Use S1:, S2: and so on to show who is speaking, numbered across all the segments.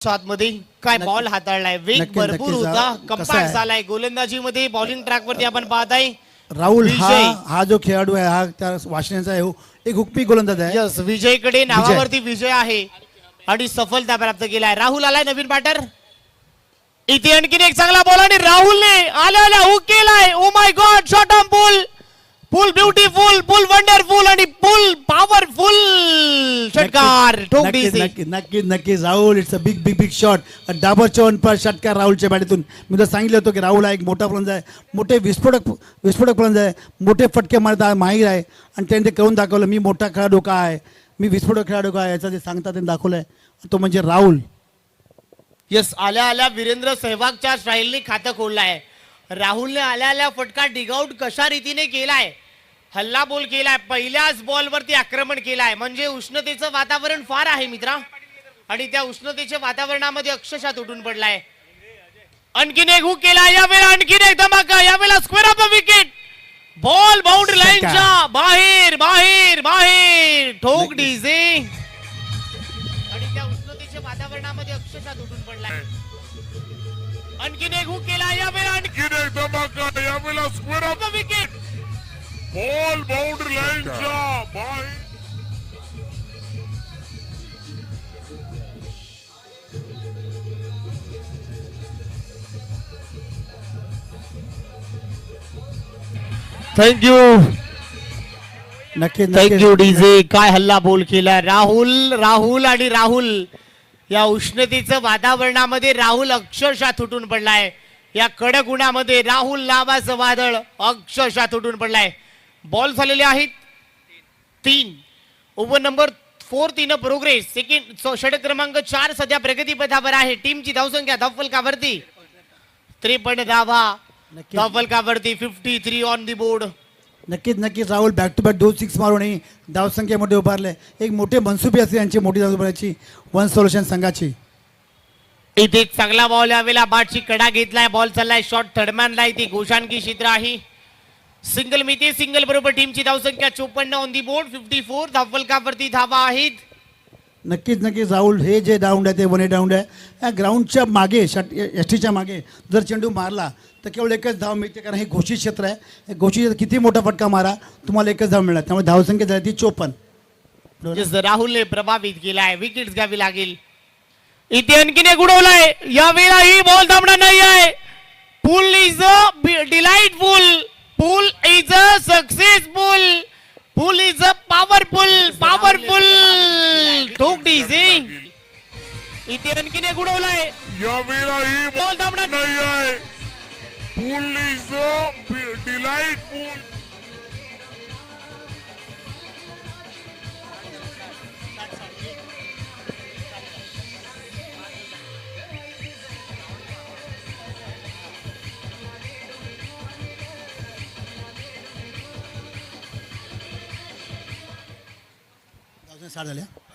S1: सात मध्ये काय बॉल हाताळलाय, वेग भरपूर होता, कंपॅक्ट झालाय. गोलंदाजी मध्ये बॉलिंग ट्रॅक वरती आपण पाहताय
S2: राहुल हा जो खेळाडू आहे हा त्या वाशिंग्टनचा आहे, एक हुकमी गोलंदाज आहे.
S1: यस, विजयकडे नावावरती विजय आहे आणि सफलता प्राप्त केलाय. राहुल आलाय नवीन बॅटर. इथे आणखीन एक चांगला बॉल आणि राहुलने आल्या हुक केलाय. Oh my God, short arm pull, pull beautiful, pull wonderful आणि पुल पॉवरफुल षटकार.
S2: नक्की Rahul, it's a big big big shot, Dabur चौन पर षटकार राहुलच्या बॅटीतून. मी तर सांगितलं होतं की राहुल हा एक मोठा फलंदाज आहे, मोठे विस्फोटक फलंदाज आहे, मोठे फटके मारता माहीर आहे आणि त्यांनी ते करून दाखवलं. मी मोठा खेळाडू का आहे, मी विस्फोटक खेळाडू का आहे याचं ते सांगता त्यांनी दाखवलंय, तो म्हणजे राहुल.
S1: यस, आल्या वीरेंद्र सहवागच्या स्टाईलने खातं खोललंय. राहुलने आल्या फटका डिगआउट कशा रीतीने केलाय, हल्ला बोल केलाय, पहिल्याच बॉलवरती आक्रमण केलाय. म्हणजे उष्णतेचं वातावरण फार आहे मित्रा आणि त्या उष्णतेच्या वातावरणामध्ये अक्षरशः तुटून पडलाय. आणखीन एक हुक केला, यावेळेला आणखीन एक धमाका, यावेळेला square of the wicket. Ball boundary लाईनच्या बाहेर बाहेर बाहेर, ठोक डीजे आणि त्या उष्णतेच्या वातावरणामध्ये अक्षरशः तुटून पडलाय. आणखीन एक हुक केला, यावेळेला आणखीन एक धमाका, यावेळेला square of the wicket. Ball boundary लाईनच्या बाहेर. Thank you DJ. काय हल्ला बोल केला राहुल आणि राहुल या उष्णतेचं वातावरणामध्ये राहुल अक्षरशः तुटून पडलाय. या कडक उन्हामध्ये राहुल नावाचं वादळ अक्षरशः तुटून पडलाय. बॉल झालेले आहेत 3. Over number 4 in progress. Second षटक क्रमांक 4 सध्या प्रगतीपथावर आहे. टीमची धावसंख्या धावफलकावरती 53 धावा, धावफलकावरती 53 ऑन दी बोर्ड.
S2: नक्कीच राहुल बॅक टू बॅक 2 6 मारूनही धावसंख्येमध्ये उभारले. एक मोठे मनसुबी असते यांची, मोठी धावसंख्येची वन सोल्युशन संघाची.
S1: इथे चांगला बॉल यावेळेला बाटची कडा घेतलाय. बॉल चाललाय शॉर्ट थर्डमॅनला. इथे घोषाणकी क्षेत्र आहे. सिंगल मिती, सिंगल बरोबर टीमची धावसंख्या 54 ऑन दी बोर्ड, 54 धावफलकावरती धावा आहेत.
S2: नक्कीच राहुल, हे जे राऊंड आहे ते 1 राऊंड आहे. या ग्राउंडच्या मागे एसटीच्या मागे जर चेंडू मारला तर केवळ एकच धाव मिळते, कारण हे घोषित क्षेत्र आहे. घोषित किती मोठा फटका मारा तुम्हाला एकच धाव मिळणार, त्यामुळे धावसंख्या झाली ती 54.
S1: राहुलने प्रभावित केलाय, विकेट घ्यावी लागेल. इथे आणखीन एक उडवलाय, यावेळेला ही बॉल थांबणार नाही आहे. Pull is a delightful, pull is a successful, pull is a powerful ठोक डीजे. इथे आणखीन एक उडवलाय, यावेळेला ही बॉल थांबणार नाही आहे. Pull is a delightful.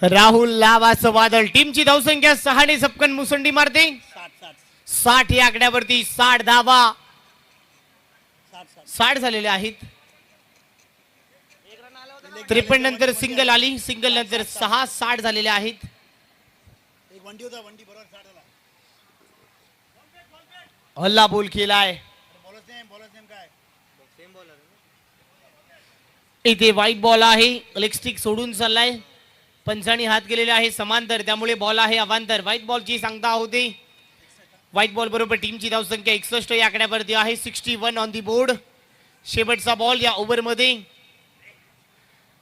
S1: Rahul नावाचं वादळ टीमची धावसंख्या 6 ने सपकन मुसंडी मारते. 60 या आकड्यावरती 60 धावा 60 झालेले आहेत. 53 नंतर सिंगल आली, सिंगल नंतर 6, 60 झालेले आहेत. हल्ला बोल केलाय. इथे व्हाईट बॉल आहे, लेग स्टिक सोडून चाललाय. पंचांनी हात गेलेले आहे समांतर, त्यामुळे बॉल आहे अवांतर. व्हाईट बॉलची सांगता होते. व्हाईट बॉल बरोबर टीमची धावसंख्या 61 या आकड्यावरती आहे. 61 ऑन दी बोर्ड. शेवटचा बॉल या ओव्हरमध्ये.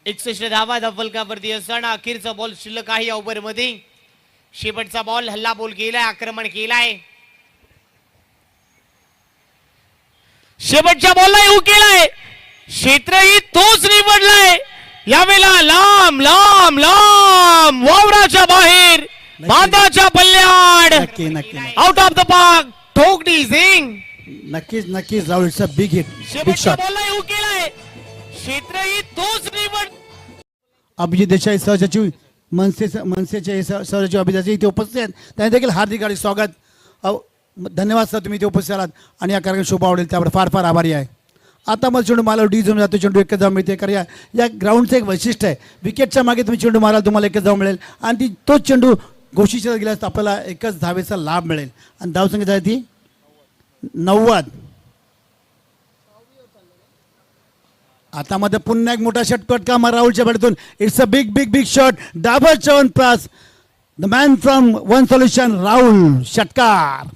S1: 61 धावा धावफलकावरती असताना अखेरचा बॉल शिल्लक आहे या ओव्हरमध्ये. शेवटचा बॉल, हल्ला बोल केलाय, आक्रमण केलाय. शेवटच्या बॉलला येऊ केलाय, क्षेत्रही तोच निवडलाय. यावेळेला लांब वावराच्या बाहेर, बांधाच्या पल्ल्याड, आउट ऑफ द पार्क, ठोक डीजिंग.
S2: नक्कीच Rahul, it's a big hit, big shot.
S1: बॉलला येऊ केलाय, क्षेत्रही तोच निवड.
S2: अभिजित देसाई सहसचिव, मनसेचे सहसचिव अभिजित देसाई इथे उपस्थित आहेत. त्यांनी देखील हार्दिक स्वागत. धन्यवाद सर, तुम्ही इथे उपस्थित आलात आणि या कार्यक्रम शोभा आवडेल त्यावर फार फार आभारी आहे. आता मग चेंडू मारायला डी झोन जातो, चेंडू एकच धाव मिळते. कारण या ग्राउंडचं एक वैशिष्ट्य आहे, विकेटच्या मागे तुम्ही चेंडू माराल तुम्हाला एकच धाव मिळेल आणि तोच चेंडू घोषित गेल्यास तर आपल्याला एकच धावेचा लाभ मिळेल आणि धावसंख्या आहे ती 90. आता मध्ये पुन्हा एक मोठा षटपट का राहुलच्या बॅटून. It's a big big big shot. Dabur 7 plus the man from one solution Rahul षटकार.